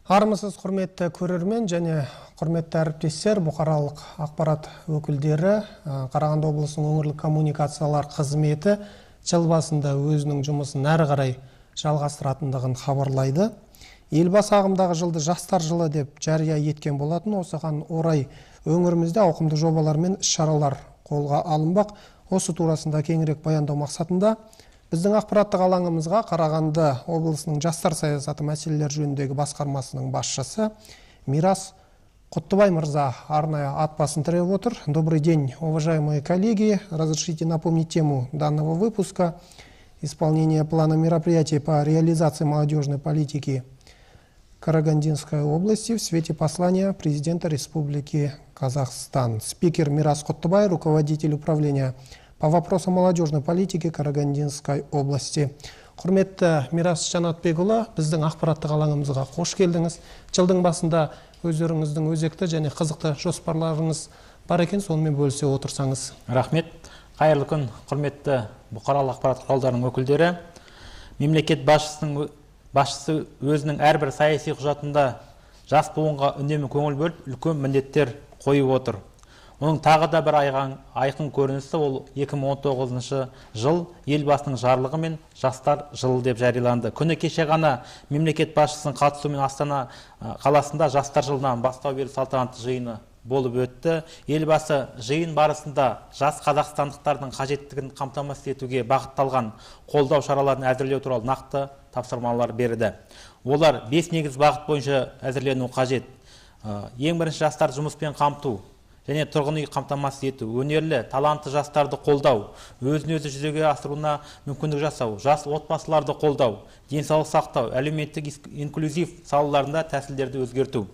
Армысыз құрметті көрермен және құрметті әріптестер, бұқаралық ақпарат өкілдері, Қарағанды облысының өңірлік коммуникациялар қызметі жыл басында өзінің жұмысын әрі қарай жалғастыратындығын хабарлайды. Елбасы ағымдағы жылды жастар жылы деп жария еткен болатын. Осыған орай өңірімізде ауқымды жобалар мен іс-шаралар қолға алынбақ. Осы турасында кеңірек баяндау мақсатында біздің ақпараттық алаңымызға Қарағанды облысының жастар саясаты мәселелер жөніндегі басқармасының басшысы Мирас Құттыбай мырза арнайы ат басын тіреп отыр. Добрый день, уважаемые коллеги. Разрешите напомнить тему данного выпуска: исполнение плана мероприятий по реализации молодежной политики Карагандинской области в свете послания президента Республики Казахстан. Спикер Мирас Құттыбай, руководитель управления по вопросам молодежной политики Карагандинской области. Құрметті Мирас Жанатбекұлы, біздің ақпараттық алаңымызға қош келдіңіз. Жылдың басында өздеріңіздің өзекті және қызықты жоспарларыңыз бар екен, сонымен бөлісе отырсаңыз. Рахмет. Қайырлы күн, құрметті бұқаралық ақпарат құралдарының өкілдері. Мемлекет басшысы өзінің әрбір саяси құжатында жас буынға үнемі көңіл бөліп, үлкен міндеттер қойып отыр. Оның тағы да бір айқын көрінісі ол 2019 жыл елбасының жарлығымен жастар жылы деп жарияланды. Күні кеше ғана мемлекет басшысының қатысуымен Астана қаласында жастар жылынан бастау беру салтанатты жиыны болып өтті. Елбасы жиын барысында жас қазақстандықтардың қажеттігін қамтамасыз етуге бағытталған қолдау шараларын әзірлеу туралы нақты тапсырмалар берді. Олар 5 негіз бағыт бойынша әзірлену қажет. Ең бірінші, жастар жұмыспен қамту және тұрғын үй қамтамасыз ету, өнерлі, талантты жастарды қолдау, өзін-өзі жүзеге асыруына мүмкіндік жасау, жас отбасыларды қолдау, денсаулық сақтау, әлеуметтік инклюзив салаларында тәсілдерді өзгерту.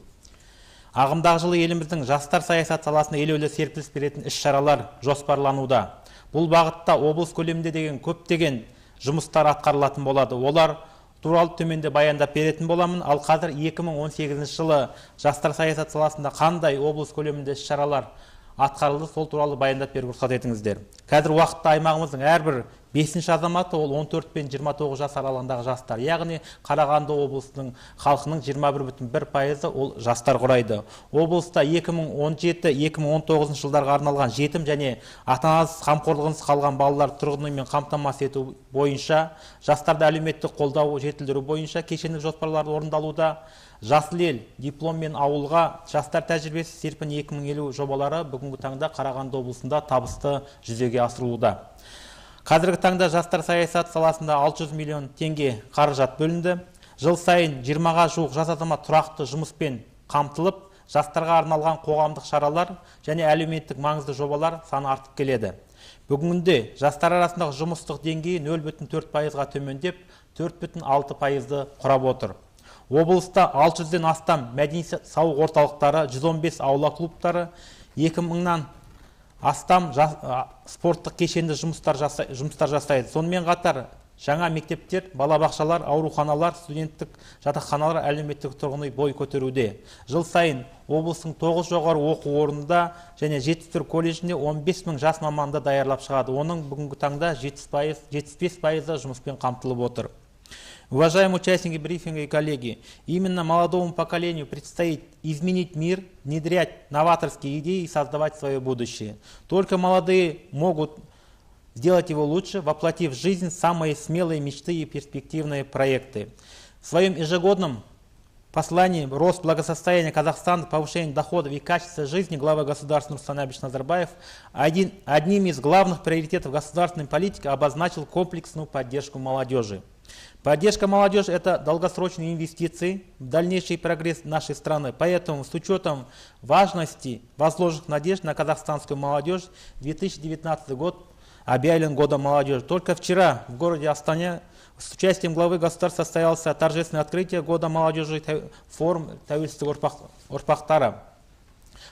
Ағымдағы жылы еліміздің жастар саясат саласына елеулі серпіліс беретін іс-шаралар жоспарлануда. Бұл бағытта облыс көлемінде деген көптеген жұмыстар атқарылатын болады. Олар туралы төменде баяндап беретін боламын. Ал қазір 2018 жылы жастар саясат саласында қандай облыс көлемінде іс-шаралар атқарылды, сол туралы баяндап беруге рұқсат етіңіздер. Қазір уақытта аймағымыздың әрбір 5-ші азаматы ол 14 пен 29 жас аралығындағы жастар. Яғни Қарағанды облысының халқының 21,1% ол жастар құрайды. Облыста 2017-2019 жылдарға арналған жетім және ата-анасыз қамқорлығынсыз қалған балалар тұрғын үймен қамтамасыз ету бойынша, жастарды әлеуметтік қолдау жетілдіру бойынша кешенді жоспарлар орындалуда. Жасыл ел, дипломмен ауылға, жастар тәжірибесі серпін 2050 жобалары бүгінгі таңда Қарағанды облысында табысты жүзеге асырылуда. Қазіргі таңда жастар саясат саласында 600 миллион теңге қаражат бөлінді. Жыл сайын 20-ға жуық жас азамат тұрақты жұмыспен қамтылып, жастарға арналған қоғамдық шаралар және әлеуметтік маңызды жобалар саны артып келеді. Бүгінде жастар арасындағы жұмыстық деңгейі 0,4%-ға төмендеп, 4,6%-ды құрап отыр. Облыста 600-ден астам мәдени сауық орталықтары, 115 аула клубтары, 2000-нан астам спорттық кешенді жұмыстар жасайды. Сонымен қатар жаңа мектептер, балабақшалар, ауруханалар, студенттік жатақханалар, әлеуметтік тұрғын үй бой көтеруде. Жыл сайын облыстың 9 жоғары оқу орнында және 74 колледжінде 15 мың жас маманды даярлап шығады. Оның бүгінгі таңда 75% жұмыспен қамтылып отыр. Уважаемые участники брифинга и коллеги, именно молодому поколению предстоит изменить мир, внедрять новаторские идеи и создавать свое будущее. Только молодые могут сделать его лучше, воплотив в жизнь самые смелые мечты и перспективные проекты. В своем ежегодном послании «Рост благосостояния Казахстана, повышение доходов и качества жизни» глава государства Нурсултан Абишевич Назарбаев одним из главных приоритетов государственной политики обозначил комплексную поддержку молодежи. Поддержка молодежи – это долгосрочные инвестиции в дальнейший прогресс нашей страны. Поэтому с учетом важности возложенных надежд на казахстанскую молодежь 2019 год объявлен годом молодежи. Только вчера в городе Астане с участием главы государства состоялось торжественное открытие года молодежи форум Тәуелсіздік ұрпақтары.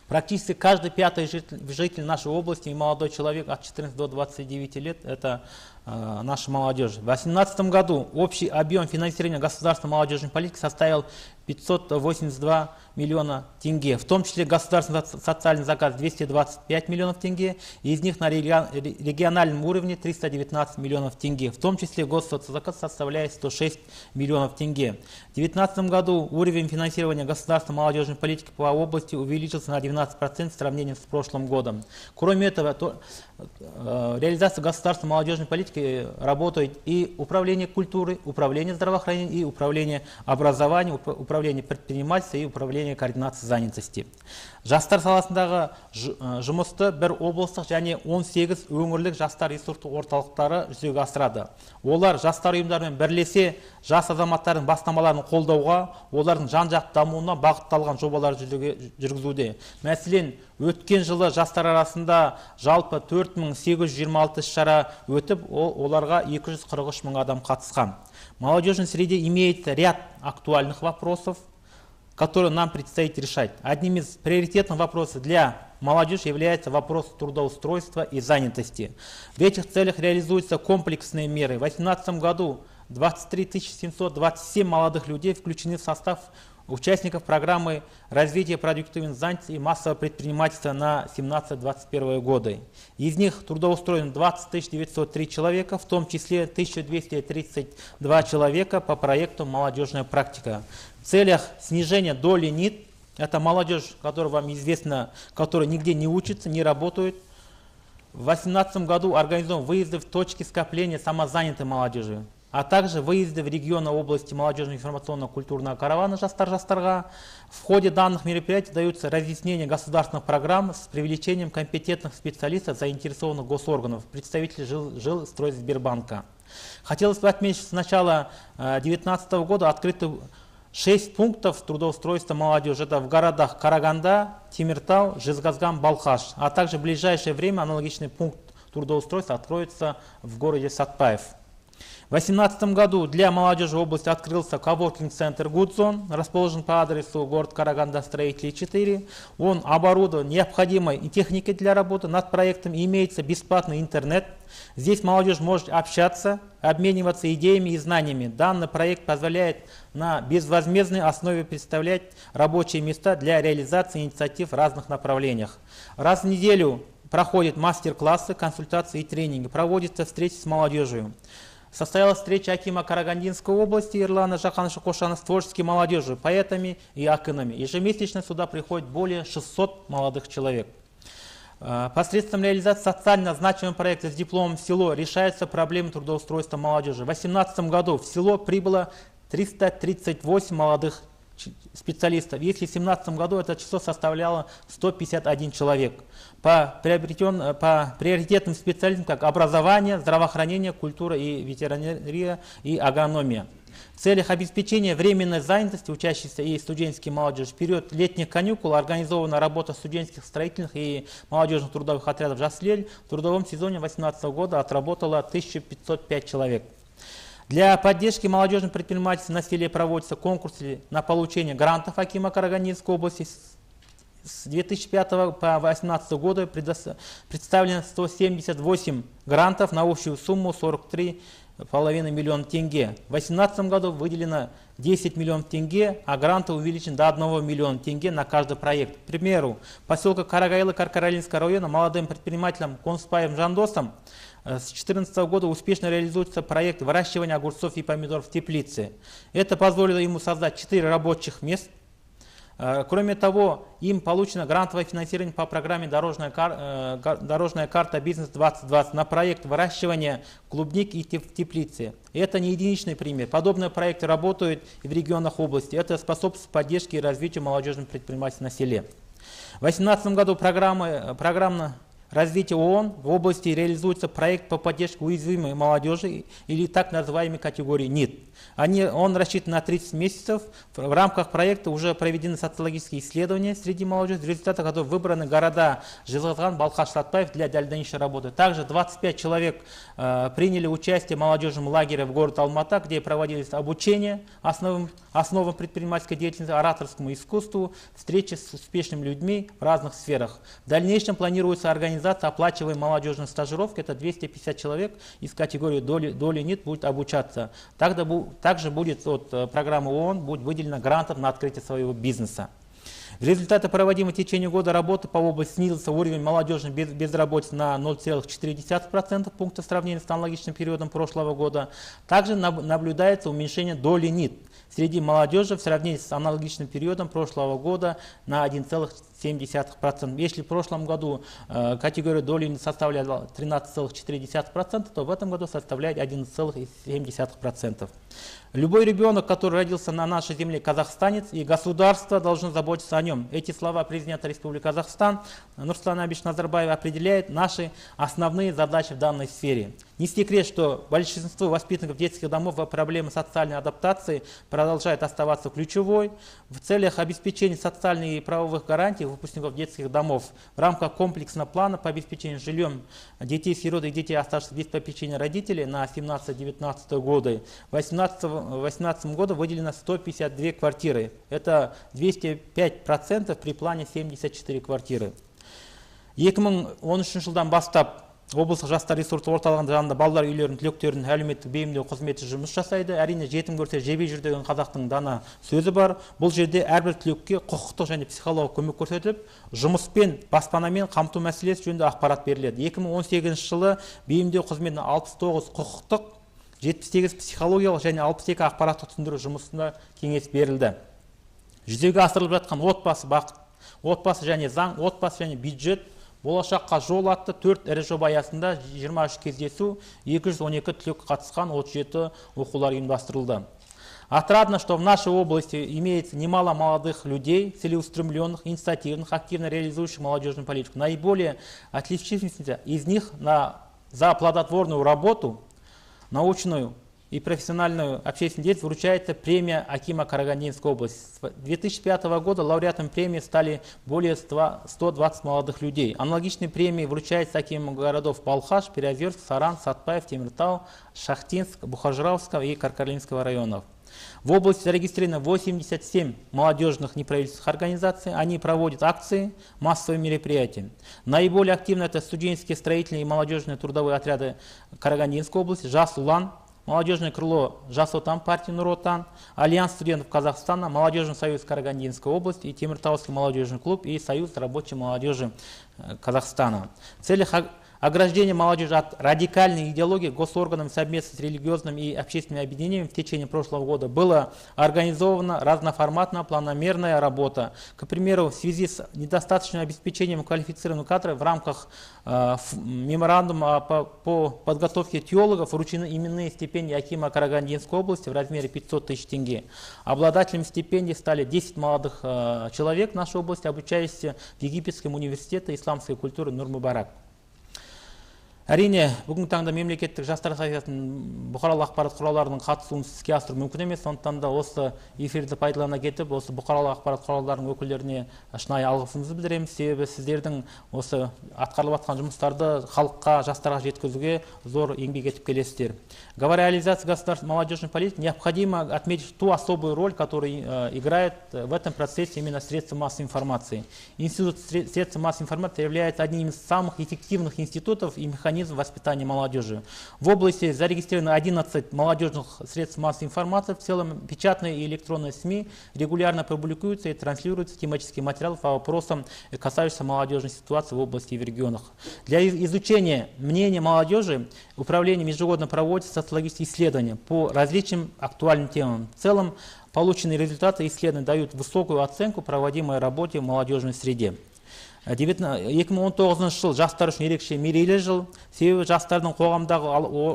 Практически каждый пятый житель нашей области и молодой человек от 14 до 29 лет – это нашей молодежи. В 2018 году общий объем финансирования государственной молодежной политики составил 582 миллиона тенге, в том числе государственный социальный заказ 225 миллионов тенге, и из них на региональном уровне 319 миллионов тенге, в том числе госсоцзаказ составляет 106 миллионов тенге. В 2019 году уровень финансирования государственной молодежной политики по области увеличился на 12% в сравнении с прошлым годом. Кроме этого, реализация государственной молодежной политики работает и управление культурой, управление здравоохранением, и управление образованием, управление предпринимательством и управление координацией занятости. Жастар саласындағы жұмысты бір облыстық және 18 өңірлік жастар ресурстық орталықтары жүзеге асырады. Олар жастар ұйымдарымен бірлесе жас азаматтардың бастамаларын қолдауға, олардың жан-жақты дамуына бағытталған жобалар жүргізуде. Мәселен, өткен жылы жастар арасында жалпы 4826 шара өтіп, оларға 243 мың адам қатысқан. В молодежной среде имеется ряд актуальных вопросов, которые нам предстоит решать. Одним из приоритетных вопросов для молодежи является вопрос трудоустройства и занятости. В этих целях реализуются комплексные меры. В 2018 году 23 727 молодых людей включены в состав участников программы развития продуктивной занятости и массового предпринимательства на 17-21 годы. Из них трудоустроено 20 903 человека, в том числе 1232 человека по проекту «Молодежная практика». В целях снижения доли НИИТ, это молодежь, которая вам известна, которая нигде не учится, не работает, в 2018 году организован выезды в точки скопления самозанятой молодежи, а также выезды в регионы области молодежного информационно-культурного каравана «Жастар-Жастарға». В ходе данных мероприятий даются разъяснения государственных программ с привлечением компетентных специалистов, заинтересованных госорганов, представителей Жилстройсбербанка. Хотелось бы отметить, что с начала 2019 года открыты 6 пунктов трудоустройства молодежи. Это в городах Караганда, Темиртау, Жезказган, Балхаш. А также в ближайшее время аналогичный пункт трудоустройства откроется в городе Сатпаев. В 2018 году для молодежи в области открылся коворкинг-центр «Гудзон», расположен по адресу город Караганда, Строителей 4. Он оборудован необходимой техникой для работы. Над проектом имеется бесплатный интернет. Здесь молодежь может общаться, обмениваться идеями и знаниями. Данный проект позволяет на безвозмездной основе представлять рабочие места для реализации инициатив в разных направлениях. Раз в неделю проходят мастер-классы, консультации и тренинги, проводятся встречи с молодежью. Состоялась встреча акима Карагандинской области Ирлана Жахановича Кошана с творческой молодежью, поэтами и акинами. Ежемесячно сюда приходит более 600 молодых человек. Посредством реализации социально значимого проекта с дипломом в село решаются проблемы трудоустройства молодежи. В 2018 году в село прибыло 338 молодых специалистов. Если в 2017 году это число составляло 151 человек. По приоритетным специальностям, как образование, здравоохранение, культура и ветеринария и агрономия. В целях обеспечения временной занятости учащихся и студенческой молодежи в период летних каникул организована работа студенческих, строительных и молодежных трудовых отрядов «Жаслель». В трудовом сезоне 2018 года отработало 1505 человек. Для поддержки молодежных предпринимательств на селе проводятся конкурсы на получение грантов акима Карагандинской области. С 2005 по 2018 годы представлено 178 грантов на общую сумму 43,5 миллиона тенге. В 2018 году выделено 10 миллионов тенге, а гранты увеличены до 1 миллиона тенге на каждый проект. К примеру, поселка Карагайлы Каркаралинского района молодым предпринимателем Конспаевым Жандосом с 2014 года успешно реализуется проект выращивания огурцов и помидоров в теплице. Это позволило ему создать 4 рабочих мест. Кроме того, им получено грантовое финансирование по программе «Дорожная карта Бизнес-2020» на проект выращивания клубники в теплице. И это не единичный пример. Подобные проекты работают и в регионах области. Это способствует поддержке и развитию молодежных предпринимательств на селе. В 2018 году программа развития ООН в области реализуется проект по поддержке уязвимой молодежи или так называемой категории НИИТ. Он рассчитан на 30 месяцев. В рамках проекта уже проведены социологические исследования среди молодежи, в результате которых выбраны города Жезказган, Балхаш, Сатпаев для дальнейшей работы. Также 25 человек приняли участие в молодежном лагере в городе Алмата, где проводились обучение основам предпринимательской деятельности, ораторскому искусству, встречи с успешными людьми в разных сферах. В дальнейшем планируется организация организация оплачиваемой молодежной стажировки. Это 250 человек из категории доли НИТ будет обучаться. Также будет от программы ООН будет выделено грантов на открытие своего бизнеса. В результате проводимой в течение года работы по области снизился уровень молодежной безработицы на 0,4% пункта сравнения с аналогичным периодом прошлого года. Также наблюдается уменьшение доли НИТ среди молодежи в сравнении с аналогичным периодом прошлого года на 1,7%. Если в прошлом году категория доли НИТ составляла 13,4%, то в этом году составляет 11,7%. Любой ребенок, который родился на нашей земле, казахстанец, и государство должно заботиться о нем. Эти слова президента Республики Казахстан Нурсултан Абишевич Назарбаев определяют наши основные задачи в данной сфере. Не секрет, что большинство воспитанников детских домов проблемы социальной адаптации продолжает оставаться ключевой. В целях обеспечения социальных и правовых гарантий выпускников детских домов в рамках комплексного плана по обеспечению жильем детей-сирот и детей, оставшихся без попечения родителей на 17-19 годы, в 2018 году выделено 152 квартиры. Это 205% при плане 74 квартиры. 2013 жылдан бастап облыстық жастар ресурстық орталығының жанында балалар үйлерінің түлектерінің әлеуметтік бейімдеу қызметі жұмыс жасайды. Әрине жетім көрсе жебей жүр деген қазақтың дана сөзі бар. Бұл жерде әрбір түлекке құқықтық және психологиялық көмек көрсетіліп, жұмыспен, баспанамен қамту мәселесі жөнінде ақпарат беріледі. 2018 жылы бейімдеу қызметіне 69 құқықтық, 78 психологиялық және 62 ақпараттық түсіндіру жұмысына кеңес берілді. Жүзеге асырылып жатқан отбасы бақыт, отбасы және заң, отбасы және бюджет, болашаққа жол атты 4 ірі жоба аясында 23 кездесу, 212 түлек қатысқан 37 оқулар ұйымдастырылды. Отрадно, что в нашей области имеется немало молодых людей, целеустремленных, инициативных, активно реализующих молодежную политику. Наиболее отличившимся из них за плодотворную работу, научную и профессиональную общественную деятельность вручается премия Акима Карагандинской области. С 2005 года лауреатами премии стали более 120 молодых людей. Аналогичные премии вручаются акимам городов Балхаш, Переозерск, Саран, Сатпаев, Темиртау, Шахтинск, Бухаржырауского и Каркаринского районов. В области зарегистрировано 87 молодежных неправительственных организаций. Они проводят акции, массовые мероприятия. Наиболее активно это студенческие, строительные и молодежные трудовые отряды Карагандинской области, Жас Улан, молодежное крыло Жас Отан партии Нур Отан, Альянс студентов Казахстана, Молодежный союз Карагандинской области, и Темиртауский молодежный клуб и Союз рабочей молодежи Казахстана. В целях ограждения молодежи от радикальной идеологии госорганами совместно с религиозными и общественными объединениями в течение прошлого года была организована разноформатная планомерная работа. К примеру, в связи с недостаточным обеспечением квалифицированных кадров в рамках меморандума по подготовке теологов вручены именные стипендии Акима Карагандинской области в размере 500 тысяч тенге. Обладателями стипендий стали 10 молодых человек нашей области, обучающихся в Египетском университете исламской культуры Нур-Мубарак. Әрине, бүгінгі таңда мемлекеттік жастар саясатының бұқаралық ақпарат құралдарының қатысуын іске асыру мүмкін емес. Сондықтан да осы эфирді пайдалана кетіп, осы бұқаралық ақпарат құралдарының өкілдеріне шынайы алғысымызды білдіреміз. Себебі сіздердің осы атқарылып жатқан жұмыстарды халыққа, жастарға жеткізуге зор еңбек етіп келесіздер. Говоря о реализации государственной молодежной политики, необходимо отметить ту особую роль, которую играет в этом процессе именно средства массовой информации. Институт средств массовой информации является одним из самых эффективных институтов и механизмов воспитания молодежи. В области зарегистрировано 11 молодежных средств массовой информации. В целом печатные и электронные СМИ регулярно публикуются и транслируются тематические материалы по вопросам, касающимся молодежной ситуации в области и в регионах. Для изучения мнения молодежи управлением ежегодно проводится социологические исследования по различным актуальным темам. В целом полученные результаты исследований дают высокую оценку проводимой работе в молодежной среде. 2019 жыл жастар үшін ерекше мерейлі жыл. Себебі жастардың қоғамдағы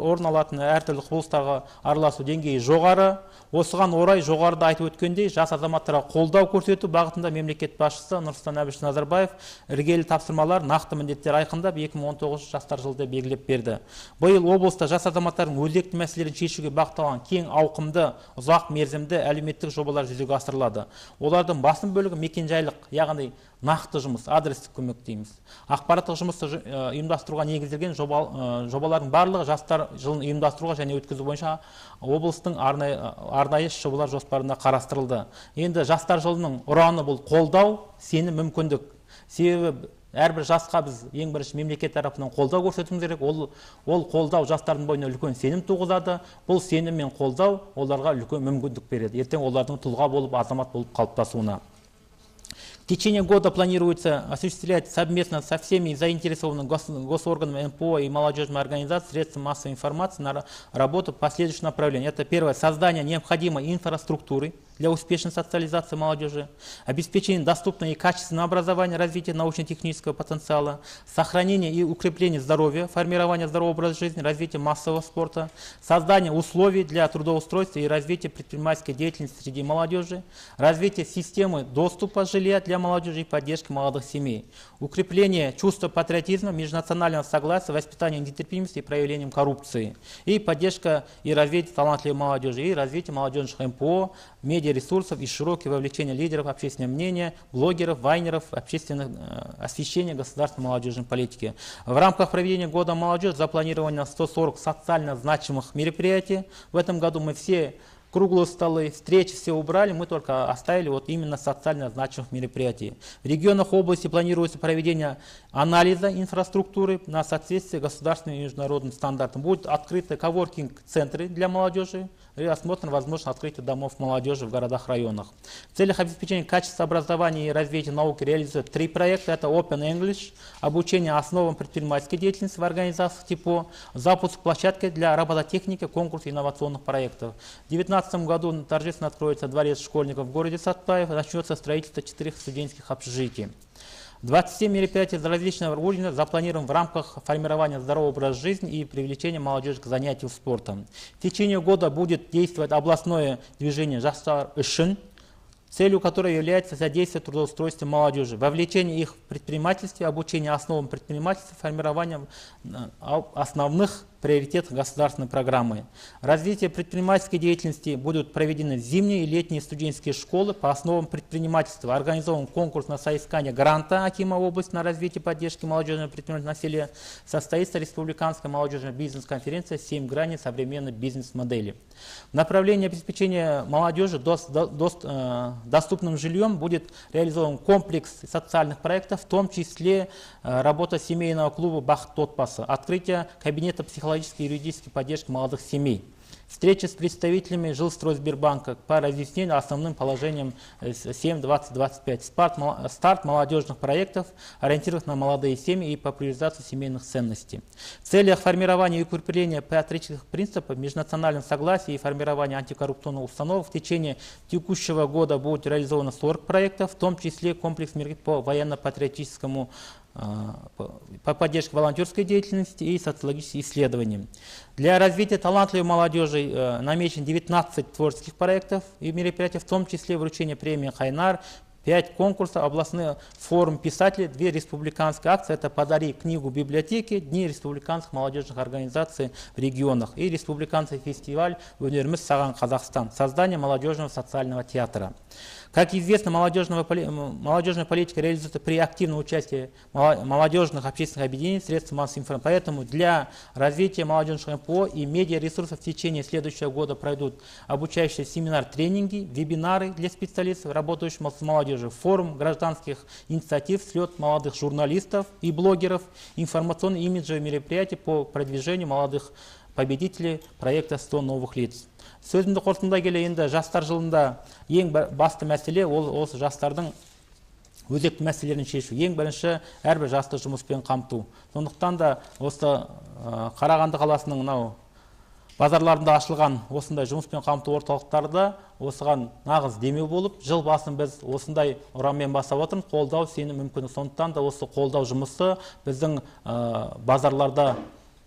орын алатын әртүрлі құбылыстарға араласу деңгейі жоғары. Осыған орай жоғарыда айтып өткендей, жас азаматтарға қолдау көрсету бағытында мемлекет басшысы Нурсултан Абишевич Назарбаев іргелі тапсырмалар, нақты міндеттер айқындап 2019 жастар жылды белгілеп берді. Биыл облыста жас азаматтардың өзекті мәселелерін шешуге бағытталған кең ауқымды, ұзақ мерзімді әлеуметтік жобалар жүзеге асырылады. Олардың басым бөлігі мекенжайлық, яғни нақты жұмыс, адрестік көмек дейміз. Ақпараттық жұмысты ұйымдастыруға негізделген жобалардың барлығы жастар жылын ұйымдастыруға және өткізу бойынша облыстың арнайы жобалар жоспарында қарастырылды. Енді жастар жылының ұраны бұл қолдау, сенім, мүмкіндік. Себебі әрбір жасқа біз ең бірінші мемлекет тарапынан қолдау көрсетуіміз керек. Ол қолдау жастардың бойына үлкен сенім туғызады. Бұл сенім мен қолдау оларға үлкен мүмкіндік береді. Ертең олардың тұлға болып, азамат болып қалыптасуына. В течение года планируется осуществлять совместно со всеми заинтересованными госорганами, НПО и молодежными организациями, средствами массовой информации на работу по следующим направлениям. Это первое, создание необходимой инфраструктуры для успешной социализации молодежи, обеспечение доступного и качественного образования, развития научно-технического потенциала, сохранение и укрепление здоровья, формирование здорового образа жизни, развитие массового спорта, создание условий для трудоустройства и развития предпринимательской деятельности среди молодежи, развитие системы доступа жилья для молодежи и поддержки молодых семей, укрепление чувства патриотизма, межнационального согласия, воспитание нетерпимости и проявлением коррупции, и поддержка и развитие талантливой молодежи, и развитие молодежных МПО, медиаресурсов и широкое вовлечение лидеров общественного мнения, блогеров, вайнеров, общественных освещения государственной молодежной политики. В рамках проведения Года молодежи запланировано 140 социально значимых мероприятий. В этом году мы все круглые столы, встречи все убрали, мы только оставили вот именно социально значимых мероприятий. В регионах области планируется проведение анализа инфраструктуры на соответствие государственным и международным стандартам. Будут открыты коворкинг-центры для молодежи и рассмотрено возможность открытия домов молодежи в городах-районах. В целях обеспечения качества образования и развития науки реализуют 3 проекта. Это Open English, обучение основам предпринимательской деятельности в организациях ТИПО, запуск площадки для робототехники, конкурс инновационных проектов. В 2019 году торжественно откроется дворец школьников в городе Сатпаев, начнется строительство 4 студенческих общежитий. 27 мероприятий различного уровня запланированы в рамках формирования здорового образа жизни и привлечения молодежи к занятию спортом. В течение года будет действовать областное движение «Жастар Ишин», целью которой является содействие трудоустройству молодежи, вовлечение их в предпринимательстве, обучение основам предпринимательства, формирование основных приоритетов государственной программы. Развитие предпринимательской деятельности будут проведены зимние и летние студенческие школы по основам предпринимательства. Организован конкурс на соискание гранта Акима в области на развитие и поддержки молодежного предпринимательства населения. Состоится республиканская молодежная бизнес-конференция «7 граней современной бизнес-модели». В направлении обеспечения молодежи доступным жильем будет реализован комплекс социальных проектов, в том числе работа семейного клуба «Бахыт отбасы», открытие кабинета психологической и юридической поддержки молодых семей, встреча с представителями Жилстройсбербанка по разъяснению основным положениям 7.20.25, старт молодежных проектов, ориентированных на молодые семьи и популяризацию семейных ценностей. В целях формирования и укрепления патриотических принципов, межнационального согласия и формирования антикоррупционных установок в течение текущего года будет реализовано 40 проектов, в том числе комплекс мероприятий по военно-патриотическому по поддержке волонтерской деятельности и социологическим исследованиям. Для развития талантливой молодежи намечено 19 творческих проектов и мероприятий, в том числе вручение премии «Хайнар», 5 конкурсов, областной форум писателей, 2 республиканские акции. Это «Подари книгу библиотеки», Дни республиканских молодежных организаций в регионах и республиканский фестиваль «Өнеріміз саған Казахстан», создание молодежного социального театра. Как известно, молодежная политика реализуется при активном участии молодежных общественных объединений, средств массовой информации. Поэтому для развития молодежных МПО и медиаресурсов в течение следующего года пройдут обучающие семинар-тренинги, вебинары для специалистов, работающих с молодежью, форум гражданских инициатив, слет молодых журналистов и блогеров, информационные имиджевые мероприятия по продвижению молодых победителей проекта «100 новых лиц». Сөзімді қорытындылай келе, енді жастар жылында ең басты мәселе ол осы жастардың өзекті мәселелерін шешу. Ең бірінші әрбір жасты жұмыспен қамту. Сондықтан да осы Қарағанды қаласының базарларында ашылған осындай жұмыспен қамту орталықтарда осыған нағыз демеу болып, жыл басын біз осындай ұранмен бастап отырмыз. Қолдау сені мүмкін. Сондықтан да осы қолдау жұмысы біздің базарларда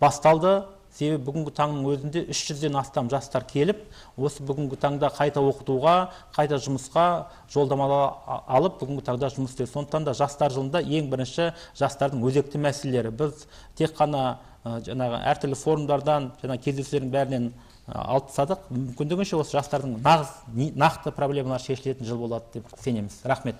басталды. Себебі бүгінгі таңның өзінде 300-ден астам жастар келіп, осы бүгінгі таңда қайта оқытуға, қайта жұмысқа жолдамалар алып, бүгінгі таңда жұмыс істейді. Сондықтан да жастар жылында ең бірінші жастардың өзекті мәселелері. Біз тек қана әртүрлі форумдардан, кездесулердің бәрінен алып тастадық. Мүмкіндігінше осы жастардың нақты проблемалар шешілетін жыл болады деп сенеміз. Рахмет.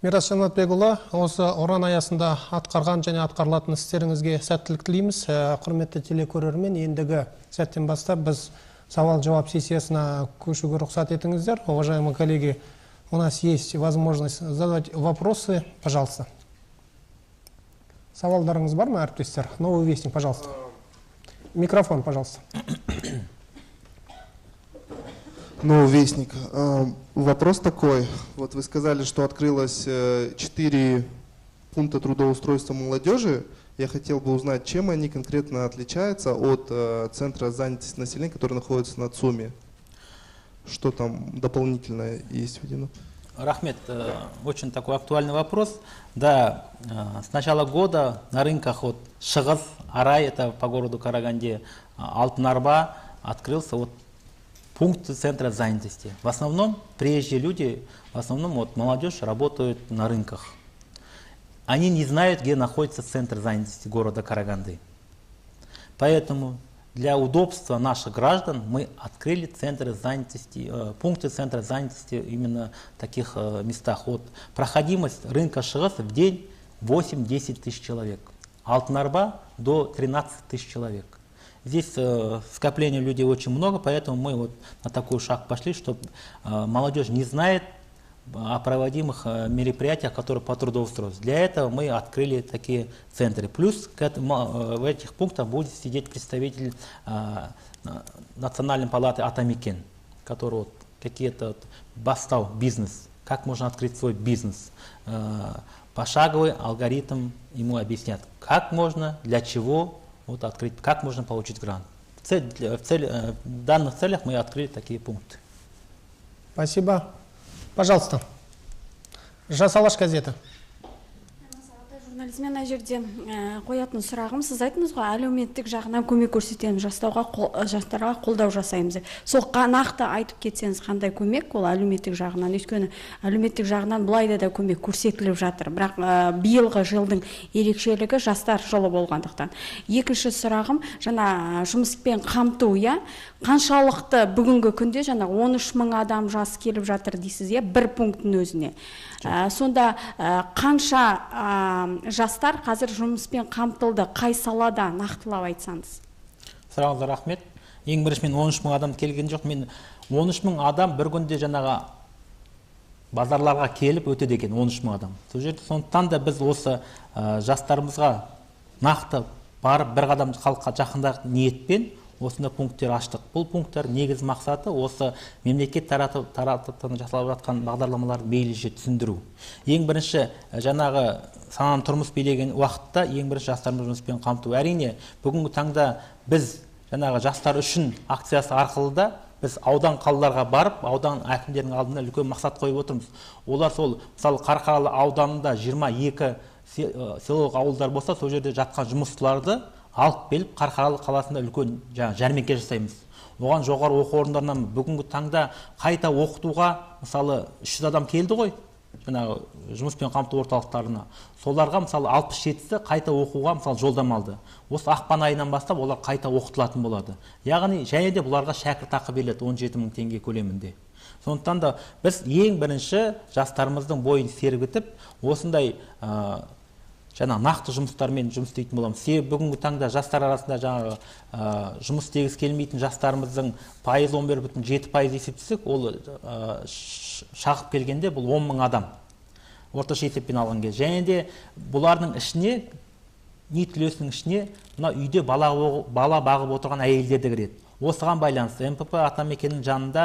Мирас Жанатбекұлы, осы оран аясында атқарған және атқарылатын істеріңізге сәттілік тілейміз. Құрметті телекөрермен, ендігі сәттен бастап біз сауал-жауап сессиясына көшуге рұқсат етіңіздер. Уважаемые коллеги, у нас есть возможность задать вопросы. Пожалуйста. Сауалдарыңыз бар ма, әріптестер? Новый вестник, пожалуйста. Микрофон, пожалуйста. Новый вестник. Вопрос такой. Вот вы сказали, что открылось 4 пункта трудоустройства молодежи. Я хотел бы узнать, чем они конкретно отличаются от центра занятости населения, который находится на ЦУМе. Что там дополнительное есть введено? Рахмет, очень такой актуальный вопрос. Да, с начала года на рынках вот Шығыс, Арай, это по городу Караганде, Алтын Арба, открылся вот пункт центра занятости. В основном приезжие люди, в основном вот молодежь работают на рынках. Они не знают, где находится центр занятости города Караганды. Поэтому для удобства наших граждан мы открыли центры занятости, пункты центра занятости именно в таких местах. Вот проходимость рынка Шығыс в день 8-10 тысяч человек. Алтын Арба до 13 тысяч человек. Здесь скопление людей очень много, поэтому мы вот на такой шаг пошли, чтобы молодежь не знает о проводимых мероприятиях, которые по трудоустройству. Для этого мы открыли такие центры. Плюс в этих пунктах будет сидеть представитель Национальной палаты Атамекен, который вот какие-то бастау бизнес, как можно открыть свой бизнес. Пошаговый алгоритм ему объяснят, как можно, для чего вот открыть, как можно получить грант. В данных целях мы открыли такие пункты. Спасибо. Пожалуйста. Жас Алаш газеті. Журнализм ана жерде қоятын сұрағым, сіз айттыңыз ғой, әлеуметтік жағынан көмек көрсетеміз, жастарға қолдау жасаймыз. Сол нақты айтып кетсеңіз, қандай көмек ол әлеуметтік жағынан? Өйткені әлеуметтік жағынан бұлайда да көмек көрсетіліп жатыр. Бірақ биылғы жылдың ерекшелігі жастар жылы болғандықтан. Екінші сұрағым, жаңа жұмыспен қамту, қаншалықты бүгінгі күнде жаңа 13 мың адам жас келіп жатыр дейсіз, бір пункттің өзіне. Сонда қанша жастар қазір жұмыспен қамтылды, қай салада нақтылап айтсаңыз? Сұрағыңызға рахмет. Ең бірінші мен 13 мың адам келген жоқ. Мен 13 мың адам бір күнде жаңағы базарларға келіп өтеді екен, 13 мың адам. Сондықтан да біз осы жастарымызға нақты барып бір қадам халыққа жақындық ниетпен осында пункттер аштық. Бұл пункттер негіз мақсаты осы мемлекет таратып жасалып жатқан бағдарламаларды мейлінше түсіндіру. Ең бірінші жаңағы сананы тұрмыс билеген уақытта ең бірінші жастарымыз жұмыспен қамту. Әрине, бүгінгі таңда біз жаңағы жастар үшін акциясы арқылы да біз аудан қалаларға барып, аудан әкімдерінің алдында үлкен мақсат қойып отырмыз. Олар сол, мысалы Қарқаралы ауданында 22 селолық ауылдар болса, сол жерде жатқан жұмыстыларды алып келіп Қарқаралы қаласында үлкен жәрмеңке жасаймыз. Оған жоғары оқу орындарынан бүгінгі таңда қайта оқытуға мысалы 300 адам келді ғой, жаңағы жұмыспен қамту орталықтарына. Соларға мысалы 67-сі қайта оқуға мысалы жолдама алды. Осы ақпан айынан бастап олар қайта оқытылатын болады. Яғни және де бұларға шәкіртақы беріледі 17 мың теңге көлемінде. Сондықтан да біз ең бірінші жастарымыздың бойын сергітіп, осындай нақты жұмыстармен жұмыс істейтін боламыз. Себебі бүгінгі таңда жастар арасында жаңағы жұмыс істегісі келмейтін жастарымыздың пайыз 11,7% есептесек, ол шағып келгенде бұл 10 мың адам. Орташа есеппен алған кезде. Және де бұлардың ішіне, ниет үлесінің ішіне мына үйде бала бағып отырған әйелдер де кіреді. Осыған байланысты МПП Атамекеннің жанында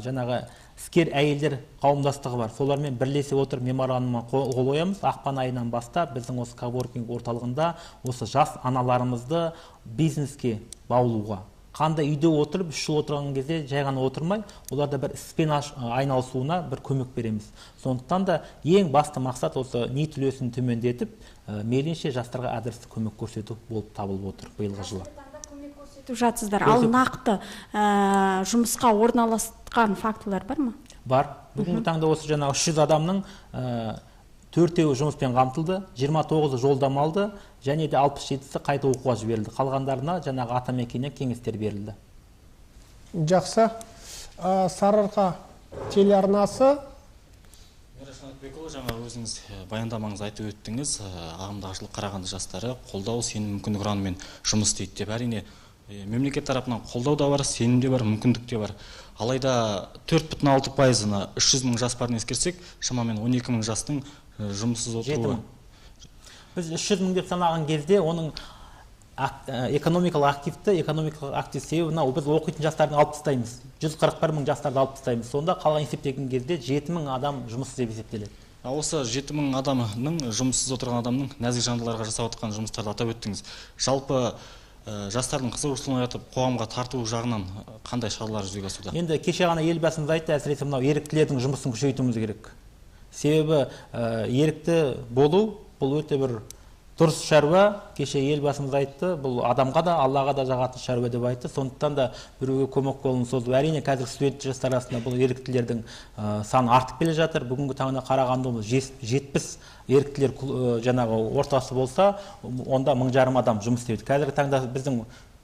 жаңағы іскер әйелдер қауымдастығы бар. Солармен бірлесе отырып меморандумға қол қоямыз. Ақпан айынан бастап біздің осы коворкинг орталығында осы жас аналарымызды бизнеске баулуға. Қандай үйде отырып, 3 жыл отырған кезде жай ғана отырмай, оларда бір іспен айналысуына бір көмек береміз. Сондықтан да ең басты мақсат осы ниет үлесін төмендетіп, мейлінше жастарға әдісті көмек көрсету болып табылып отыр биылғы жылы. Жатсыздар. Ал нақты жұмысқа орналасқан фактылар бар ма? Бар. Бүгінгі таңда осы жаңа 300 адамның 4-еуі жұмыспен қамтылды, 29-ы жолдама алды, және де 67-сі қайта оқуға жіберілді. Қалғандарына жаңағы Атамекеннен кеңестер берілді. Жақсы. Сарыарқа телеарнасы. Жаңа өзіңіз баяндамаңыз айтып өттіңіз, ағымдағы жылы Қарағанды жастары қолдау сенім мүмкіндік ұранымен жұмыс істейді деп. Әрине мемлекет тарапынан қолдау да бар, сенім де бар, мүмкіндік те бар. Алайда 4,6%-ны 300 мың жас барын ескерсек, шамамен 12 мың жастың жұмыссыз отыруы. біз 300 мың деп санаған кезде оның экономикалық актив себебі мынау біз оқитын жастарды алып тастаймыз. 141 мың жастарды алып тастаймыз. Сонда қалған есептеген кезде 7 мың адам жұмыссыз деп есептеледі. Осы 7 мың адамның, жұмыссыз отырған адамның нәзік жандыларға жасап отқан жұмыстарды атап өттіңіз. Жалпы жастардың қызығушылығын оятып қоғамға тарту жағынан қандай шаралар жүзеге асуда? Енді кеше ғана елбасымыз айтты, әсіресе мынау еріктілердің жұмысын күшейтуіміз керек. Себебі ерікті болу бұл өте бір дұрыс шаруа. Кеше елбасымыз айтты, бұл адамға да, Аллаға да жағатын шаруа деп айтты. Сондықтан да біреуге көмек қолын созу. Әрине қазір студент жастар арасында бұл еріктілердің саны артып келе жатыр. Бүгінгі таңда қарағанда 70 еріктілер жаңағы ортасы болса, онда 1500 адам жұмыс істейді. Қазіргі таңда біздің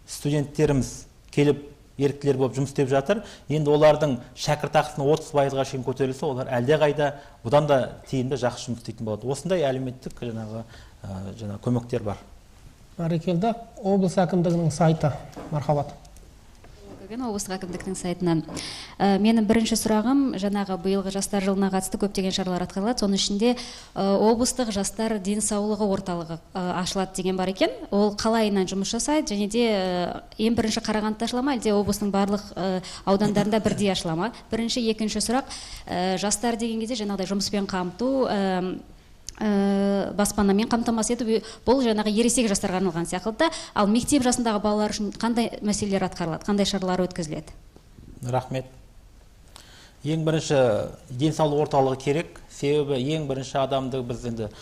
студенттеріміз келіп еріктілер болып жұмыс істеп жатыр. Енді олардың шәкіртақысына 30%-ға шейін көтерілсе, олар әлдеқайда бұдан да тиімді жақсы жұмыс істейтін болады. Осындай әлеуметтік жаңағы көмектер бар. Бәрекелді. Облыс әкімдігінің сайты. Мархабат. Облыстық әкімдіктің сайтынан. Менің бірінші сұрағым, жаңағы биылғы жастар жылына қатысты көптеген шаралар атқарылады. Соның ішінде облыстық жастар денсаулығы орталығы ашылады деген бар екен. Ол қалайынан жұмыс жасайды, және де ең бірінші Қарағандыда ашыла ма, әлде облыстың барлық аудандарында бірдей ашыла ма? Бірінші, екінші сұрақ, жастар деген кезде жаңағыдай жұмыспен қамту, баспанамен қамтамасыз ету, бұл жаңағы ересек жастарға арналған сияқты. Ал мектеп жасындағы балалар үшін қандай мәселелер атқарылады, қандай шаралар өткізіледі? Рахмет. Ең бірінші денсаулық орталығы керек. Себебі ең бірінші адамды біз енді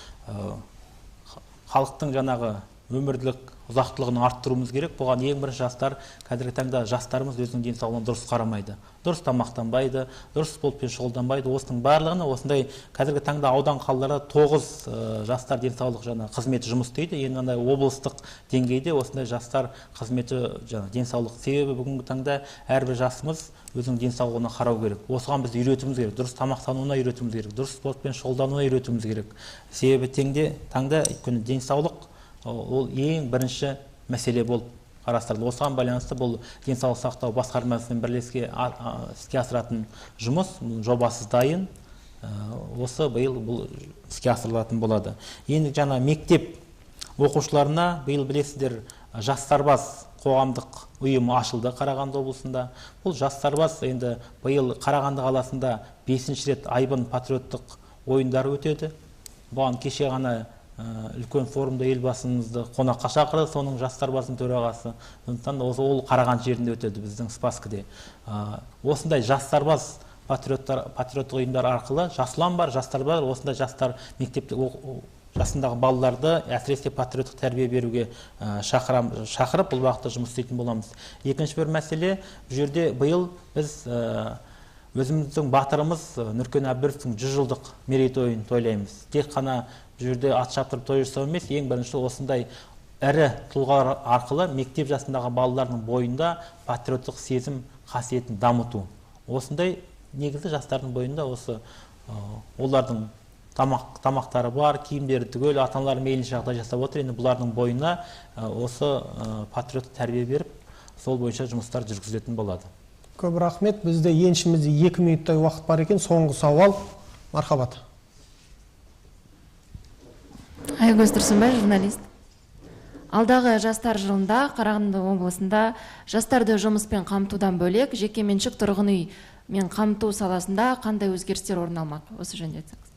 халықтың жаңағы өмірлік ұзақтылығын арттыруымыз керек. Бұған ең бірінші жастар, қазіргі таңда жастарымыз өзінің денсаулығына дұрыс қарамайды. Дұрыс тамақтанбайды, дұрыс спортпен шұғылданбайды. Осының барлығына осындай қазіргі таңда аудан қалаларда 9 жастар денсаулық қызметі жұмыс істейді. Енді облыстық деңгейде осындай жастар қызметі денсаулық. Себебі бүгінгі таңда әрбір жасымыз өзінің денсаулығына қарау керек. Осыған біз үйретуіміз керек. Дұрыс тамақтануына үйретуіміз керек. Дұрыс спортпен шұғылдануына үйретуіміз керек. Себебі таңда денсаулық ол ең бірінші мәселе болып қарастырылды. Осыған байланысты бұл денсаулық сақтау басқармасымен бірлеске іске асыратын жұмыс, жобасы дайын. Осы биыл бұл іске асырылатын болады. Енді жаңа мектеп оқушыларына биыл білесіздер, Жас Сарбаз қоғамдық ұйымы ашылды Қарағанды облысында. Бұл Жас Сарбаз енді биыл Қарағанды қаласында 5-ші рет айбын патриоттық ойындар өтеді. Бұған кеше ғана үлкен форумда елбасымызды қонаққа шақырды, соның Жас Сарбаздың төрағасы. Сондықтан ол Қарағанды жерінде өтеді, біздің Спаскіде. Осындай Жас Сарбаз патриоттық ұйымдар арқылы жас ұлан бар, жастар бар. Осындай жастар мектепте жасындағы балаларды әсіресе патриоттық тәрбие беруге шақырып, бұл бағытта жұмыс істейтін боламыз. Екінші бір мәселе, бұл жерде биыл біз өзіміздің батырымыз Нұркен Әбдіровтің 100 жылдық мерейтойын тойлаймыз. Тек қана жерде ат шаптырып той жасау емес, ең бірінші осындай ірі тұлғалар арқылы мектеп жасындағы балалардың бойында патриоттық сезім қасиетін дамыту. Осындай негізі жастардың бойында осы олардың тамақтары бар, киімдері түгел, ата-аналары мейлінше жағдай жасап отыр. Енді бұлардың бойына осы патриоттық тәрбие беріп, сол бойынша жұмыстар жүргізілетін болады. Көп рахмет. Бізде еншімізде 2 минуттай уақыт бар екен. Соңғы сауал. Мархабат. Айгөз Тұрсынбай, журналист. Алдағы жастар жылында Қарағанды облысында жастарды жұмыспен қамтудан бөлек жекеменшік тұрғын үй мен қамту саласында қандай өзгерістер орын алмақ? Осы жөнінде айтсаңыз.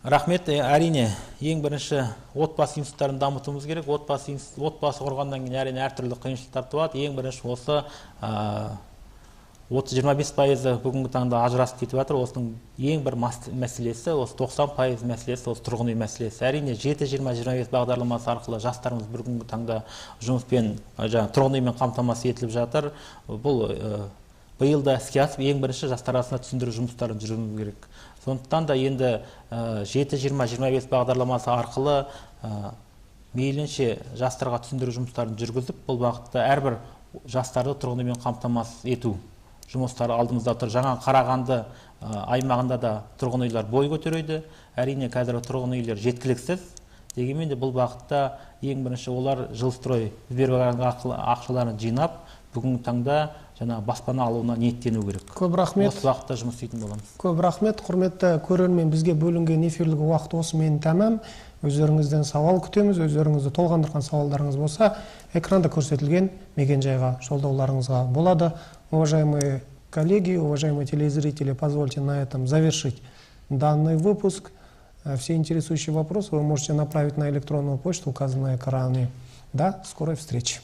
Рахмет. Әрине, ең бірінші отбасы институттарын дамытуымыз керек. Отбасы құрғаннан кейін әрине әртүрлі қиыншылықтар туады. Ең бірінші осы 30-25% бүгінгі таңда ажырасып кетіп жатыр. Осының ең бір мәселесі, осы 90% мәселесі, осы тұрғын үй мәселесі. Әрине 7-20-25 бағдарламасы арқылы жастарымыз бүгінгі таңда жұмыспен, тұрғын үймен қамтамасыз етіліп жатыр. Бұл биылда іске асып, ең бірінші жастар арасында түсіндіру жұмыстарын жүргізу керек. Сондықтан да енді 7-20-25 бағдарламасы арқылы мейлінше жастарға түсіндіру жұмыстарын жүргізіп, бұл бағытта әрбір жастарды тұрғын үймен қамтамасыз ету жұмыстары алдымызда тұр. Жаңа Қарағанды аймағында да тұрғын үйлер бой көтереді. Әрине қазір тұрғын үйлер жеткіліксіз. Дегенмен де бұл бағытта ең бірінші олар жилстрой Сбербанк ақшаларын жинап, бүгінгі таңда жаңағы баспана алуына ниеттену керек. Көп рахмет. Осы уақытта жұмыс істейтін боламыз. Көп рахмет. Құрметті көрермен, бізге бөлінген эфирлік уақыт осымен тәмам. Өздеріңізден сауал күтеміз. Өздеріңізді толғандырған сауалдарыңыз болса, экранда көрсетілген мекен-жайға жолдауларыңызға болады. Уважаемые коллеги, уважаемые телезрители, позвольте на этом завершить данный выпуск. Все интересующие вопросы вы можете направить на электронную почту, указанную на экране. До скорой встречи.